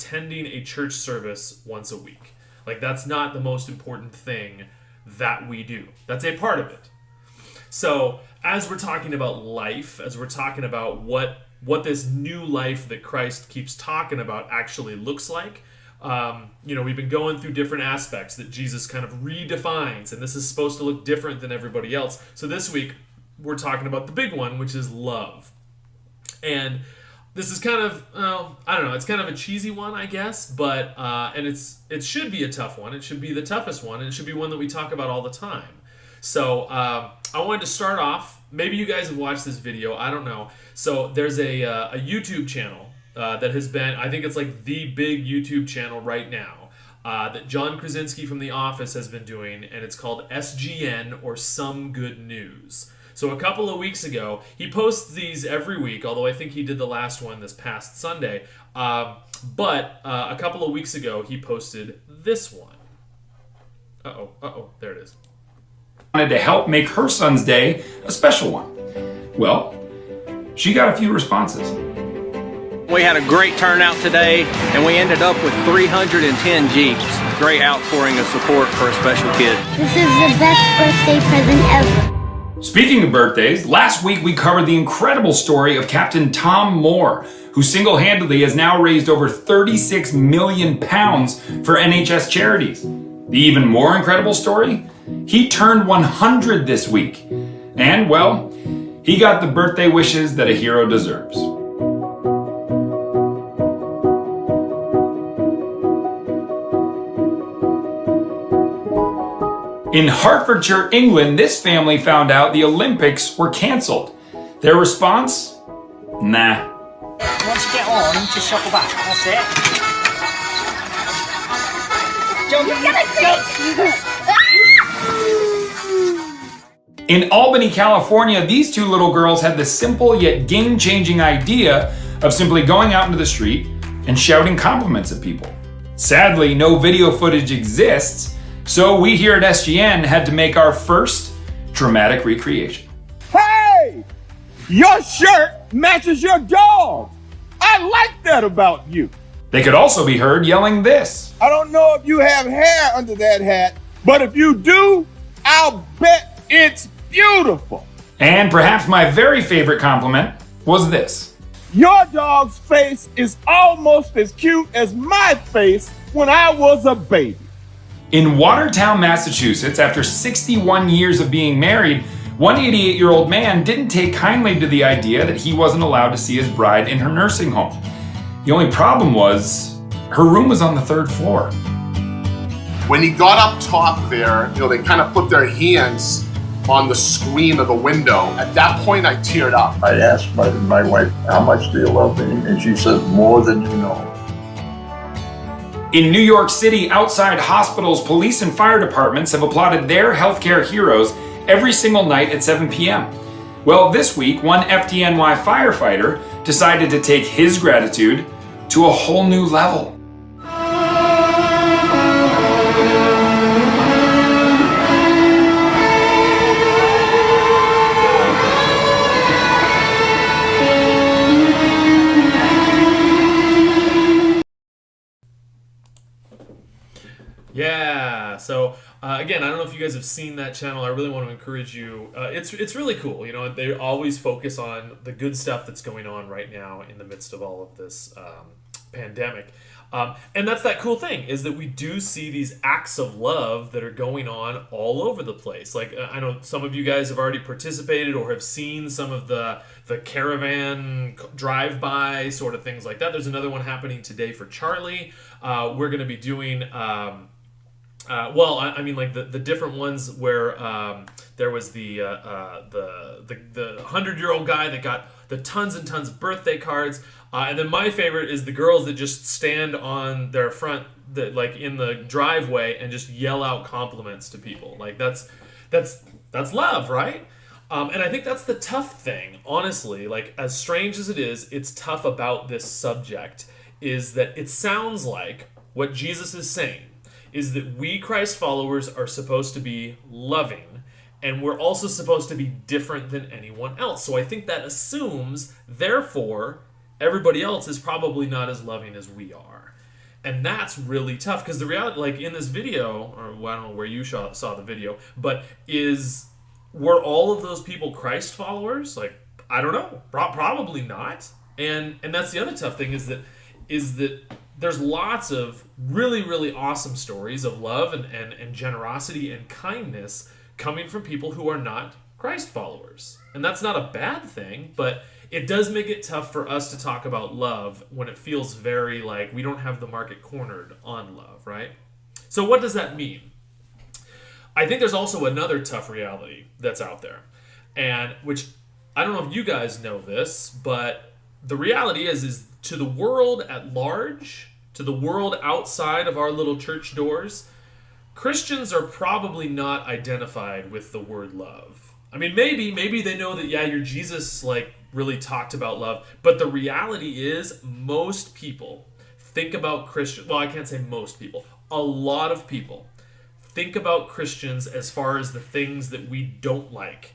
attending a church service once a week. Like, that's not the most important thing that we do. That's a part of it. So, as we're talking about life, as we're talking about what this new life that Christ keeps talking about actually looks like, we've been going through different aspects that Jesus kind of redefines, and this is supposed to look different than everybody else. So this week, we're talking about the big one, which is love. And this is kind of, I don't know, it's kind of a cheesy one, I guess, but, and it should be a tough one. It should be the toughest one, and it should be one that we talk about all the time. So, I wanted to start off, maybe you guys have watched this video, I don't know. So, there's a YouTube channel that has been, I think it's like the big YouTube channel right now, that John Krasinski from The Office has been doing, and it's called SGN, or Some Good News. So a couple of weeks ago, he posts these every week, although I think he did the last one this past Sunday. But a couple of weeks ago, he posted this one. There it is. Wanted to help make her son's day a special one. Well, she got a few responses. We had a great turnout today, and we ended up with 310 Jeeps. Great outpouring of support for a special kid. This is the best birthday present ever. Speaking of birthdays, last week we covered the incredible story of Captain Tom Moore, who single-handedly has now raised over £36 million for NHS charities. The even more incredible story? He turned 100 this week. And, well, he got the birthday wishes that a hero deserves. In Hertfordshire, England, this family found out the Olympics were cancelled. Their response? Nah. Once you get on, just shuffle back. That's it. In Albany, California, these two little girls had the simple yet game-changing idea of simply going out into the street and shouting compliments at people. Sadly, no video footage exists, so we here at SGN had to make our first dramatic recreation. Hey! Your shirt matches your dog! I like that about you! They could also be heard yelling this. I don't know if you have hair under that hat, but if you do, I'll bet it's beautiful! And perhaps my very favorite compliment was this. Your dog's face is almost as cute as my face when I was a baby. In Watertown, Massachusetts, after 61 years of being married, one 88-year-old man didn't take kindly to the idea that he wasn't allowed to see his bride in her nursing home. The only problem was, her room was on the 3rd floor. When he got up top there, they kind of put their hands on the screen of the window. At that point, I teared up. I asked my wife, how much do you love me? And she said, more than you know. In New York City, outside hospitals, police and fire departments have applauded their healthcare heroes every single night at 7 p.m. Well, this week, one FDNY firefighter decided to take his gratitude to a whole new level. Yeah, so again, I don't know if you guys have seen that channel. I really want to encourage you. It's really cool. They always focus on the good stuff that's going on right now in the midst of all of this pandemic. And that's that cool thing, is that we do see these acts of love that are going on all over the place. Like, I know some of you guys have already participated or have seen some of the caravan drive-by sort of things like that. There's another one happening today for Charlie. We're going to be doing... the different ones where there was the 100-year-old guy that got the tons and tons of birthday cards, and then my favorite is the girls that just stand on their front, in the driveway, and just yell out compliments to people. Like that's love, right? And I think that's the tough thing, honestly. Like, as strange as it is, it's tough about this subject. Is that it sounds like what Jesus is saying is that we Christ followers are supposed to be loving, and we're also supposed to be different than anyone else. So I think that assumes, therefore, everybody else is probably not as loving as we are. And that's really tough because the reality, like in this video, or well, I don't know where you saw the video, but were all of those people Christ followers? Like, I don't know, probably not. And that's the other tough thing is that there's lots of really, really awesome stories of love and generosity and kindness coming from people who are not Christ followers. And that's not a bad thing, but it does make it tough for us to talk about love when it feels very like we don't have the market cornered on love, right? So what does that mean? I think there's also another tough reality that's out there, and which I don't know if you guys know this, but the reality is to the world at large, to the world outside of our little church doors, Christians are probably not identified with the word love. I mean, maybe they know that, yeah, your Jesus like really talked about love, but the reality is most people think about Christians. Well, I can't say most people. A lot of people think about Christians as far as the things that we don't like,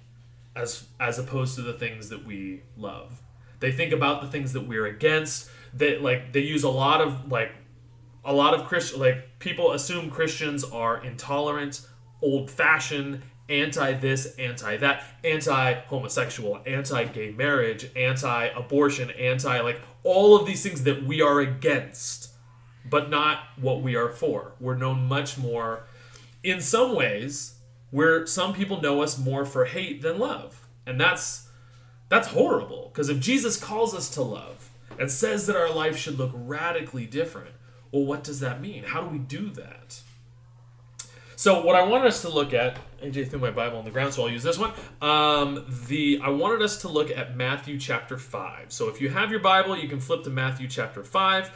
as opposed to the things that we love. They think about the things that we're against. They use a lot of Christian, like people assume Christians are intolerant, old-fashioned, anti-this, anti-that, anti-homosexual, anti-gay marriage, anti-abortion, like all of these things that we are against, but not what we are for. We're known much more, in some ways, where some people know us more for hate than love. And that's horrible, because if Jesus calls us to love and says that our life should look radically different, well, what does that mean? How do we do that? So what I wanted us to look at, AJ threw my Bible on the ground, so I'll use this one. I wanted us to look at Matthew chapter 5. So if you have your Bible, you can flip to Matthew chapter 5.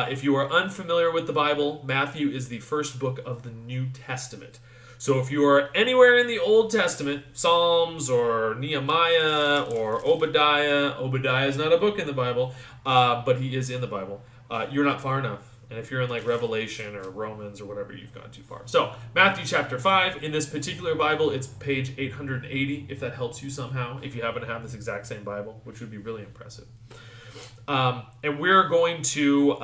If you are unfamiliar with the Bible, Matthew is the first book of the New Testament. So if you are anywhere in the Old Testament, Psalms or Nehemiah or Obadiah is not a book in the Bible, but he is in the Bible, you're not far enough. And if you're in like Revelation or Romans or whatever, you've gone too far. So Matthew chapter 5, in this particular Bible, it's page 880, if that helps you somehow, if you happen to have this exact same Bible, which would be really impressive. And we're going to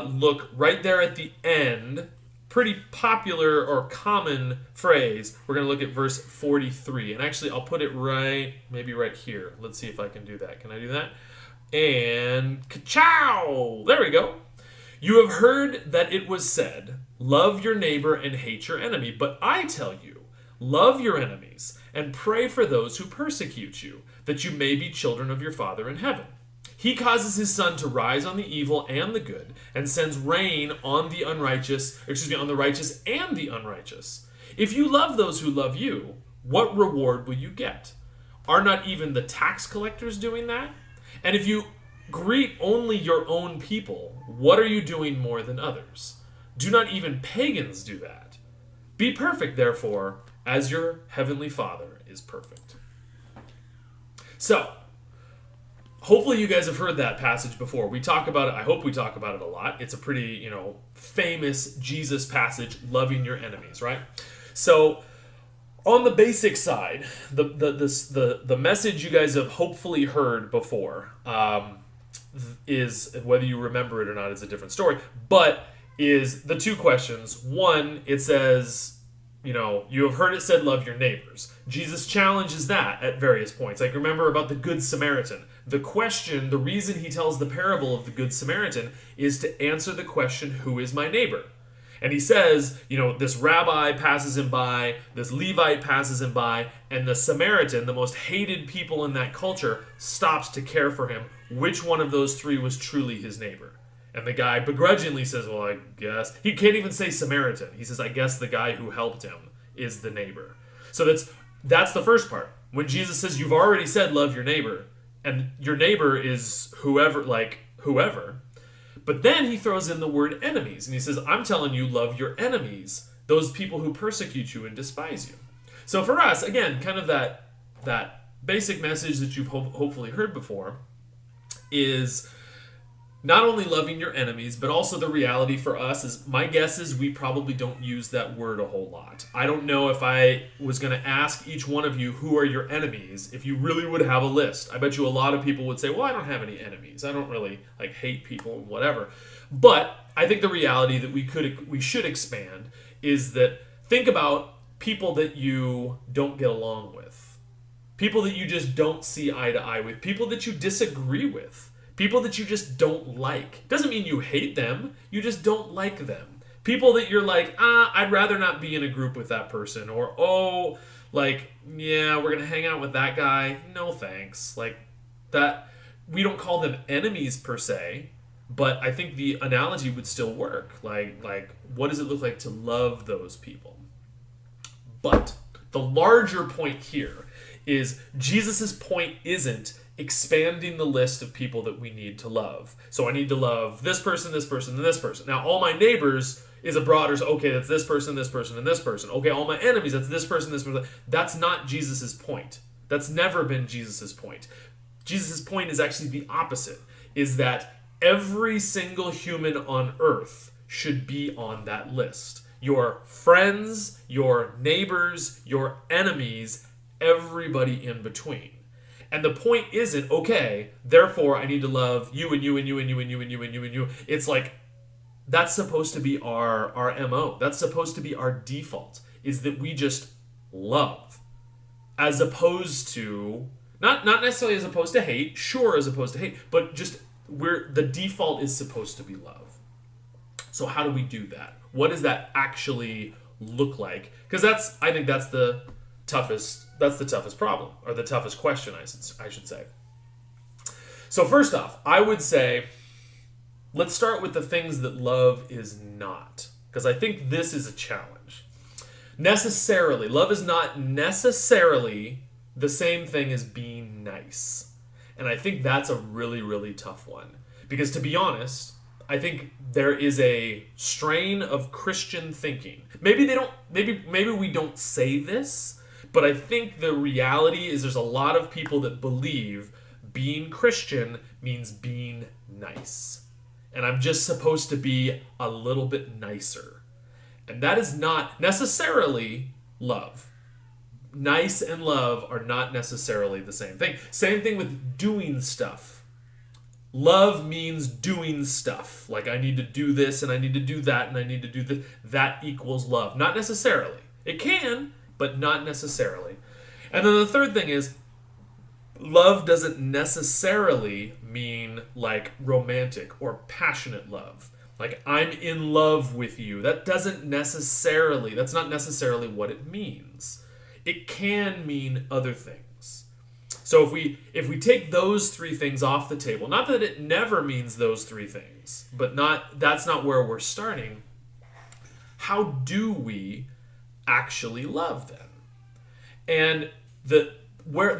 look right there at the end, pretty popular or common phrase. We're going to look at verse 43. And actually, I'll put it maybe right here. Let's see if I can do that. Can I do that? And ka-chow! There we go. You have heard that it was said, love your neighbor and hate your enemy. But I tell you, love your enemies and pray for those who persecute you, that you may be children of your Father in heaven. He causes his sun to rise on the evil and the good, and sends rain on the on the righteous and the unrighteous. If you love those who love you, what reward will you get? Are not even the tax collectors doing that? And if you greet only your own people, what are you doing more than others? Do not even pagans do that? Be perfect, therefore, as your heavenly Father is perfect. So, hopefully you guys have heard that passage before. We talk about it. I hope we talk about it a lot. It's a pretty, famous Jesus passage, loving your enemies, right? So, on the basic side, the message you guys have hopefully heard before is, whether you remember it or not is a different story, but is the two questions. One, it says, you have heard it said, love your neighbors. Jesus challenges that at various points. Like, remember about the Good Samaritan. The question, the reason he tells the parable of the Good Samaritan is to answer the question, who is my neighbor? And he says, this rabbi passes him by, this Levite passes him by, and the Samaritan, the most hated people in that culture, stops to care for him. Which one of those three was truly his neighbor? And the guy begrudgingly says, well, I guess. He can't even say Samaritan. He says, I guess the guy who helped him is the neighbor. So that's the first part. When Jesus says, you've already said love your neighbor, and your neighbor is whoever. But then he throws in the word enemies, and he says, I'm telling you, love your enemies, those people who persecute you and despise you. So for us, again, kind of that basic message that you've hopefully heard before is not only loving your enemies, but also the reality for us is, my guess is we probably don't use that word a whole lot. I don't know if I was going to ask each one of you who are your enemies, if you really would have a list. I bet you a lot of people would say, well, I don't have any enemies. I don't really like hate people and whatever. But I think the reality that we should expand is that think about people that you don't get along with, people that you just don't see eye to eye with, people that you disagree with. People that you just don't like. Doesn't mean you hate them. You just don't like them. People that you're like, I'd rather not be in a group with that person. Or, yeah, we're going to hang out with that guy. No thanks. Like, that, we don't call them enemies per se, but I think the analogy would still work. Like, what does it look like to love those people? But the larger point here is Jesus's point isn't expanding the list of people that we need to love. So I need to love this person, this person, and this person. Now, all my neighbors is a broader, okay, that's this person, this person, and this person. Okay, all my enemies, that's this person, this person. That's not Jesus's point. That's never been Jesus's point. Jesus's point is actually the opposite, is that every single human on earth should be on that list. Your friends, your neighbors, your enemies, everybody in between. And the point isn't, okay, therefore I need to love you and you and you and you and you and you and you and you. It's like, that's supposed to be our MO. That's supposed to be our default, is that we just love. As opposed to, not necessarily as opposed to hate, sure as opposed to hate, but just the default is supposed to be love. So how do we do that? What does that actually look like? Because I think that's the toughest problem, or the toughest question, I should say. So first off, I would say, let's start with the things that love is not, because I think this is a challenge. Love is not necessarily the same thing as being nice. And I think that's a really, really tough one. Because to be honest, I think there is a strain of Christian thinking. Maybe we don't say this, but I think the reality is there's a lot of people that believe being Christian means being nice. And I'm just supposed to be a little bit nicer. And that is not necessarily love. Nice and love are not necessarily the same thing. Same thing with doing stuff. Love means doing stuff. Like, I need to do this and I need to do that and I need to do this. That equals love. Not necessarily. It can, but not necessarily. And then the third thing is, love doesn't necessarily mean like romantic or passionate love. Like, I'm in love with you. That's not necessarily what it means. It can mean other things. So if we take those three things off the table, not that it never means those three things, but that's not where we're starting. How do we actually love them? And the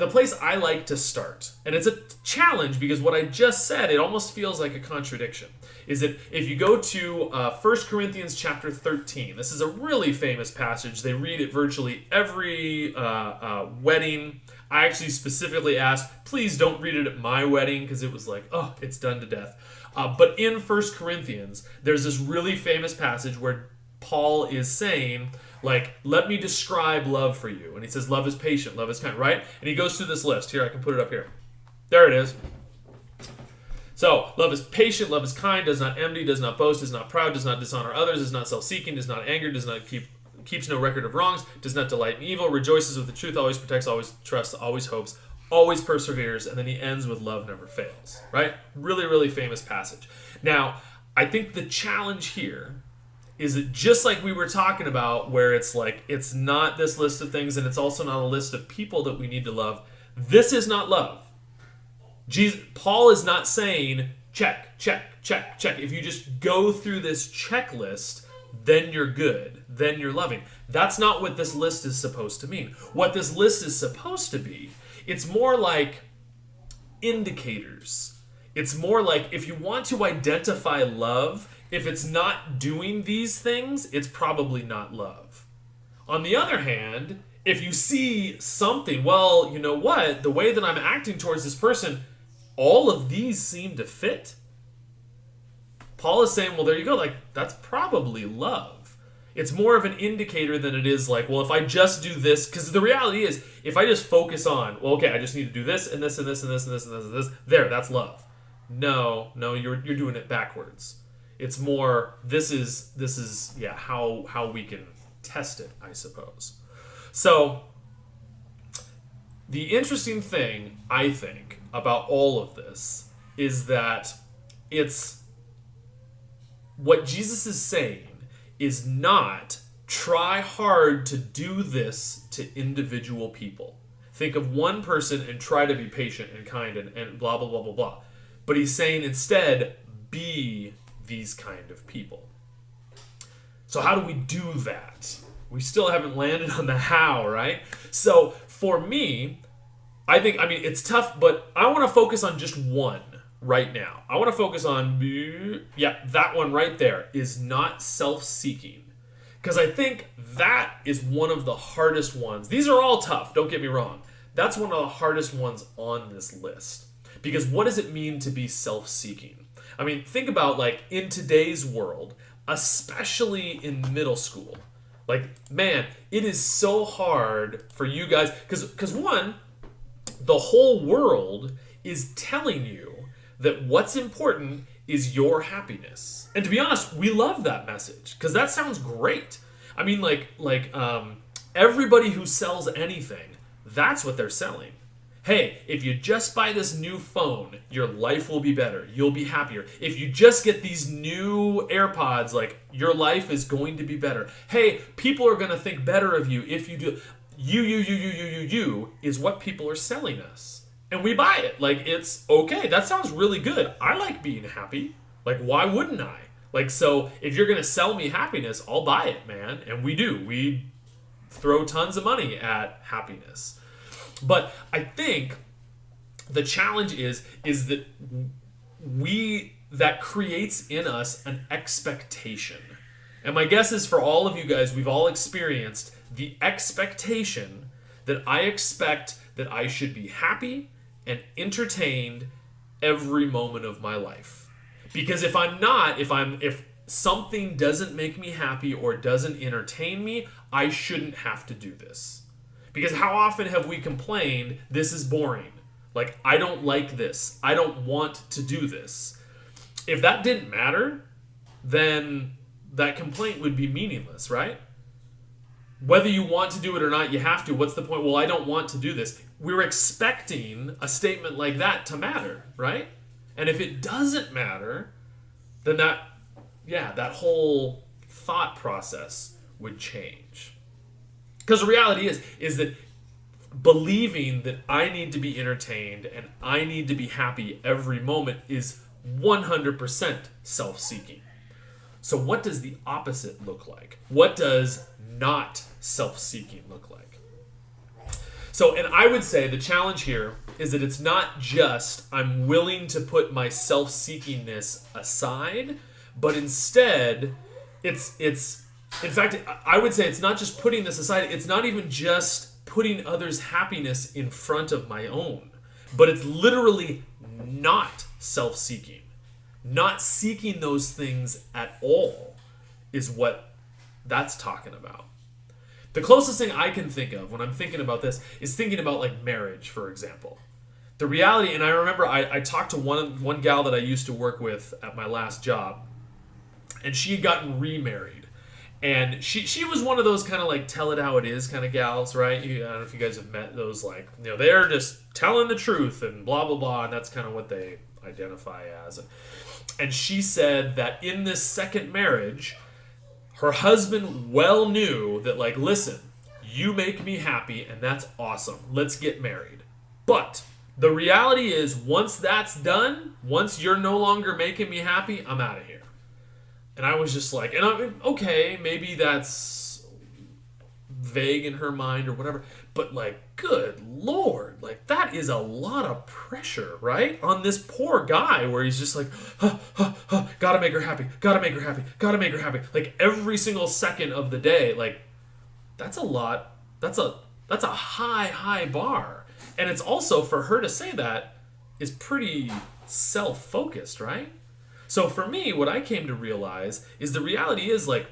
place I like to start, and it's a challenge because what I just said, it almost feels like a contradiction, is that if you go to 1 Corinthians chapter 13, this is a really famous passage. They read it virtually every wedding. I actually specifically asked, please don't read it at my wedding, because it was like, oh, it's done to death. But in 1 Corinthians, there's this really famous passage where Paul is saying, like, let me describe love for you. And he says, love is patient, love is kind, right? And he goes through this list. Here, I can put it up here. There it is. So, love is patient, love is kind, does not envy, does not boast, is not proud, does not dishonor others, is not self-seeking, does not anger, does not keeps no record of wrongs, does not delight in evil, rejoices with the truth, always protects, always trusts, always hopes, always perseveres, and then he ends with love never fails, right? Really, really famous passage. Now, I think the challenge here is that just like we were talking about, where it's like, it's not this list of things and it's also not a list of people that we need to love, this is not love. Paul is not saying, check, check, check, check. If you just go through this checklist, then you're good, then you're loving. That's not what this list is supposed to mean. What this list is supposed to be, it's more like indicators. It's more like, if you want to identify love, if it's not doing these things, it's probably not love. On the other hand, if you see something, well, you know what? The way that I'm acting towards this person, all of these seem to fit. Paul is saying, well, there you go. Like, that's probably love. It's more of an indicator than it is like, well, if I just do this, because the reality is, if I just focus on, well, okay, I just need to do this and this and this and this and this and this and this, there, that's love. No, you're doing it backwards. It's more, this is how we can test it, I suppose. So, the interesting thing, I think, about all of this is that it's what Jesus is saying is not try hard to do this to individual people. Think of one person and try to be patient and kind and blah, blah, blah, blah, blah. But he's saying instead, be these kind of people. So how do we do that? We still haven't landed on the how, right? So for me, I mean, it's tough, but I want to focus on just one right now. I want to focus on, that one right there is not self-seeking. Because I think that is one of the hardest ones. These are all tough, don't get me wrong. That's one of the hardest ones on this list. Because what does it mean to be self-seeking? I mean, think about, like, in today's world, especially in middle school. Like, man, it is so hard for you guys. Because one, the whole world is telling you that what's important is your happiness. And to be honest, we love that message because that sounds great. I mean, everybody who sells anything, that's what they're selling. Hey, if you just buy this new phone, your life will be better. You'll be happier. If you just get these new AirPods, like, your life is going to be better. Hey, people are going to think better of you if you do. You is what people are selling us. And we buy it. Like, it's okay. That sounds really good. I like being happy. Like, why wouldn't I? Like, so if you're going to sell me happiness, I'll buy it, man. And we do. We throw tons of money at happiness. But I think the challenge is that that creates in us an expectation. And my guess is for all of you guys, we've all experienced the expectation that I expect that I should be happy and entertained every moment of my life. Because if I'm not, if something doesn't make me happy or doesn't entertain me, I shouldn't have to do this. Because how often have we complained, this is boring? Like, I don't like this. I don't want to do this. If that didn't matter, then that complaint would be meaningless, right? Whether you want to do it or not, you have to. What's the point? Well, I don't want to do this. We're expecting a statement like that to matter, right? And if it doesn't matter, then that whole thought process would change. Because the reality is that believing that I need to be entertained and I need to be happy every moment is 100% self-seeking. So what does the opposite look like? What does not self-seeking look like? So, and I would say the challenge here is that it's not just I'm willing to put my self-seekingness aside, but instead in fact, I would say it's not just putting this aside. It's not even just putting others' happiness in front of my own, but it's literally not self-seeking. Not seeking those things at all is what that's talking about. The closest thing I can think of when I'm thinking about this is thinking about, like, marriage, for example. The reality, and I remember I talked to one gal that I used to work with at my last job, and she had gotten remarried. And she was one of those kind of like tell it how it is kind of gals, right? I don't know if you guys have met those, like, they're just telling the truth and blah, blah, blah. And that's kind of what they identify as. And she said that in this second marriage, her husband well knew that, like, listen, you make me happy and that's awesome. Let's get married. But the reality is once that's done, once you're no longer making me happy, I'm out of here. And I was just like, and I mean, okay, maybe that's vague in her mind or whatever, but, like, good Lord, like, that is a lot of pressure, right? On this poor guy where he's just like, gotta make her happy, gotta make her happy, gotta make her happy. Like, every single second of the day, like, that's a lot, that's a high bar. And it's also, for her to say that, is pretty self-focused, right? So for me, what I came to realize is the reality is like,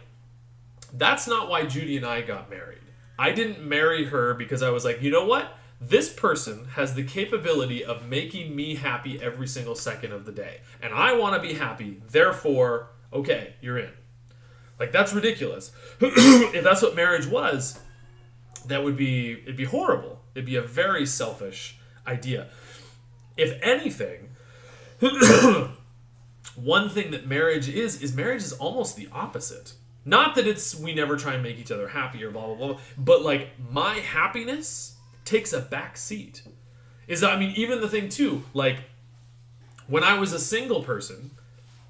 that's not why Judy and I got married. I didn't marry her because I was like, you know what? This person has the capability of making me happy every single second of the day. And I want to be happy. Therefore, okay, you're in. Like, that's ridiculous. If that's what marriage was, it'd be horrible. It'd be a very selfish idea. If anything, one thing that marriage is marriage is almost the opposite. Not that we never try and make each other happy or blah, blah, blah, but like my happiness takes a back seat. Even the thing too, like when I was a single person,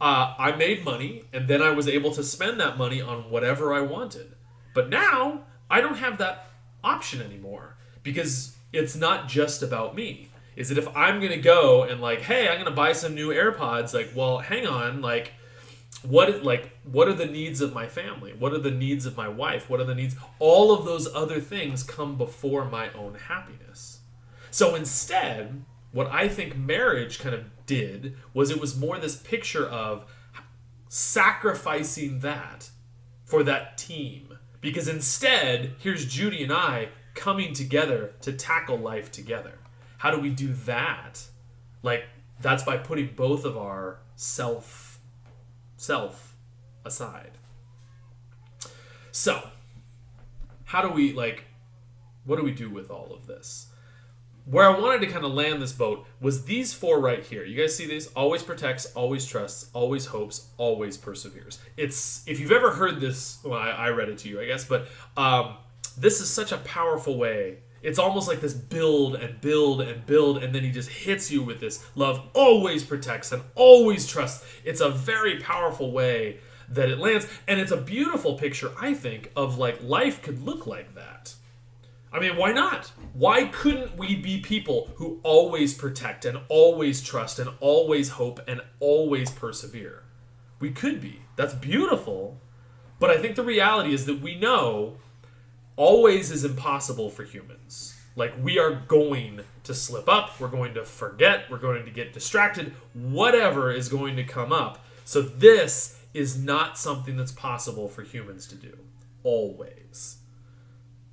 I made money and then I was able to spend that money on whatever I wanted. But now I don't have that option anymore because it's not just about me. Is that if I'm going to go and like, hey, I'm going to buy some new AirPods, like, well, hang on, like, what are the needs of my family? What are the needs of my wife? What are the needs? All of those other things come before my own happiness. So instead, what I think marriage kind of did was it was more this picture of sacrificing that for that team. Because instead, here's Judy and I coming together to tackle life together. How do we do that? Like, that's by putting both of our self aside. So, how do we, what do we do with all of this? Where I wanted to kind of land this boat was these four right here. You guys see these? Always protects, always trusts, always hopes, always perseveres. If you've ever heard this, well, I read it to you, I guess, but this is such a powerful way. It's almost like this build and build and build, and then he just hits you with this love always protects and always trusts. It's a very powerful way that it lands, and it's a beautiful picture, I think, of like life could look like that. I mean, why not? Why couldn't we be people who always protect and always trust and always hope and always persevere? We could be. That's beautiful, but I think the reality is that we know always is impossible for humans. Like, we are going to slip up, we're going to forget, we're going to get distracted, whatever is going to come up. So this is not something that's possible for humans to do, always.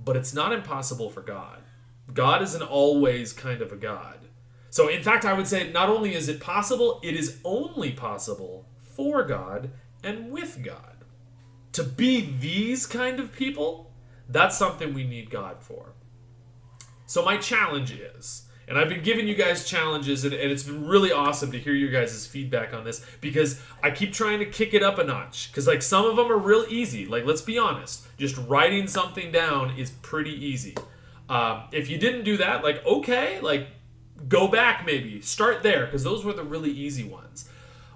But it's not impossible for God. God is an always kind of a God. So in fact, I would say not only is it possible, it is only possible for God and with God. To be these kind of people, that's something we need God for. So my challenge is, and I've been giving you guys challenges, and it's been really awesome to hear your guys' feedback on this, because I keep trying to kick it up a notch. Because like some of them are real easy. Like, let's be honest, just writing something down is pretty easy. If you didn't do that, like, okay, like go back maybe, start there, because those were the really easy ones.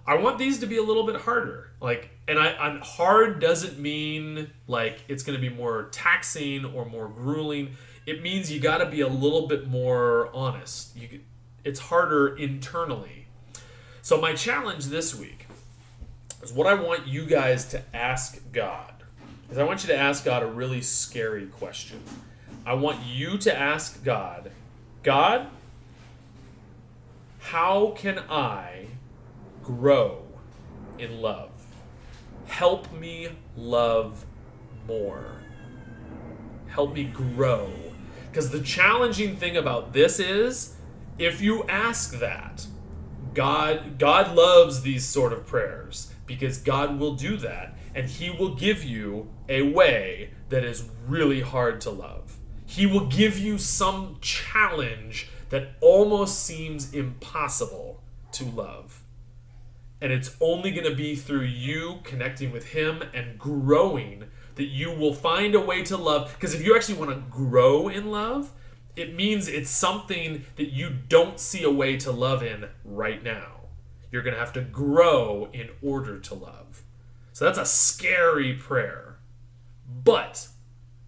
I want these to be a little bit harder. Like, and hard doesn't mean like it's going to be more taxing or more grueling. It means you got to be a little bit more honest. It's harder internally. So my challenge this week is what I want you guys to ask God. Is I want you to ask God a really scary question. I want you to ask God, God, how can I grow in love? Help me love more. Help me grow. Because the challenging thing about this is, if you ask that, God loves these sort of prayers, because God will do that, and He will give you a way that is really hard to love. He will give you some challenge that almost seems impossible to love. And it's only going to be through you connecting with Him and growing that you will find a way to love. Because if you actually want to grow in love, it means it's something that you don't see a way to love in right now. You're going to have to grow in order to love. So that's a scary prayer. But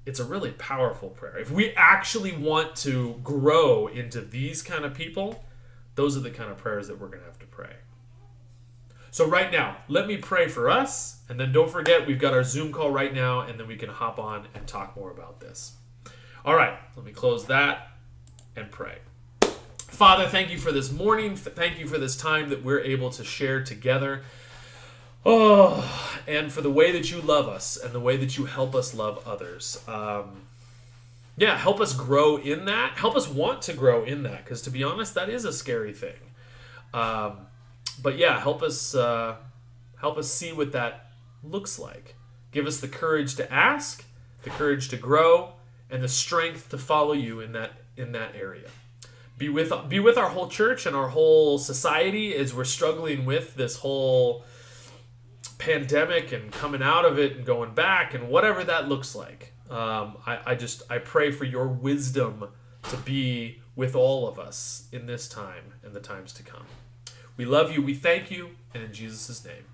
it's a really powerful prayer. If we actually want to grow into these kind of people, those are the kind of prayers that we're going to have to pray. So right now, let me pray for us, and then don't forget, we've got our Zoom call right now, and then we can hop on and talk more about this. All right, let me close that and pray. Father, thank you for this morning. Thank you for this time that we're able to share together. Oh, and for the way that you love us and the way that you help us love others. Yeah, help us grow in that. Help us want to grow in that, because to be honest, that is a scary thing. But yeah, help us see what that looks like. Give us the courage to ask, the courage to grow, and the strength to follow you in that area. Be with our whole church and our whole society as we're struggling with this whole pandemic and coming out of it and going back and whatever that looks like. I pray for your wisdom to be with all of us in this time and the times to come. We love you, we thank you, and in Jesus' name.